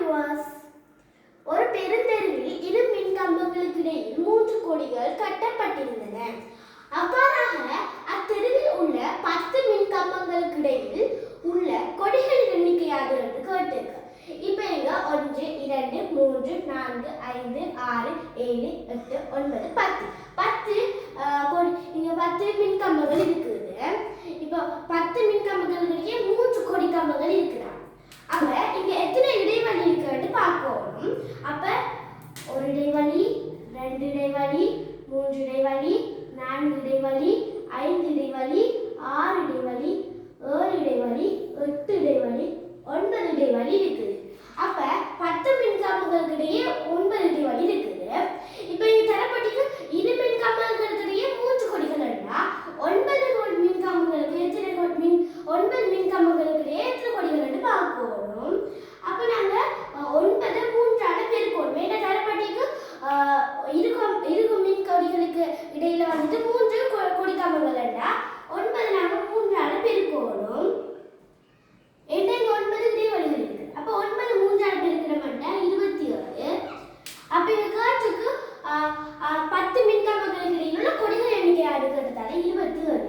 viewers. ஒரு பெருந்தெருவில் இரு மின் கம்பங்களுக்கு இடையில் 3 கொடிகள் கட்டப்பட்டிருந்தன. அவ்வாறாக அத்தெருவில் உள்ள 10 மின் கம்பங்களுக்கு இடையில் உள்ள கொடிகளின் எண்ணிக்கை யாது என்று கேட்டிருக்கு. இப்போ இங்க 1 2 3 4 5 6 7 8 9 10 இங்க 10 மின் கம்பங்கள் இருக்குது. இப்போ 10 மின் கம்பங்களுக்கு 3 கொடி கம்பங்கள் இருக்குதா. அப்ப இங்க எத்தனை இடைவெளி இருக்குன்னு பார்க்கணும். அப்ப ஒரு இடைவெளி, 2 இடைவெளி, 3 இடைவெளி, 4 இடைவெளி, 5 இடைவெளி, 6 இடைவெளி, 7 இடைவெளி, 8 இடைவெளி, 9 இடைவெளி இருக்குது. அப்ப 10 மின்கம்பங்களுக்கு இடையே 9 இடைவெளி இருக்குது. இப்ப இந்த தரப்பட்டிக்கு இரு மின்கம்பங்களுக்கு இடையே 3 கொடிகள் இருந்தா 9 மின்கம்பங்களுக்கு எத்தனை 9 மின்கம்பங்களுக்கு இடையே எத்தனை கொடிகள் என்று பார்க்கணும். அப்ப நாங்க 9 3ஆல பெருக்கணும். இந்த தரப்பட்டிக்கு இருக்கும் மின் கொடிகளுக்கு இடையில வந்துட்டு 3 கொடி கம்பங்கள் இருந்தா 9 நாங்க 3ஆல பெருக்கணும். என்ன 9 இடைவெளிகள் இருக்கு. அப்ப 9 3ஆல பெருக்கணும்னா 27. அப்ப இந்த கேட்சுக்கு 10 மின்கம்பங்களுக்கு இடையில உள்ள கொடிகள் எண்ணிக்கை எடுக்கிறதால 27.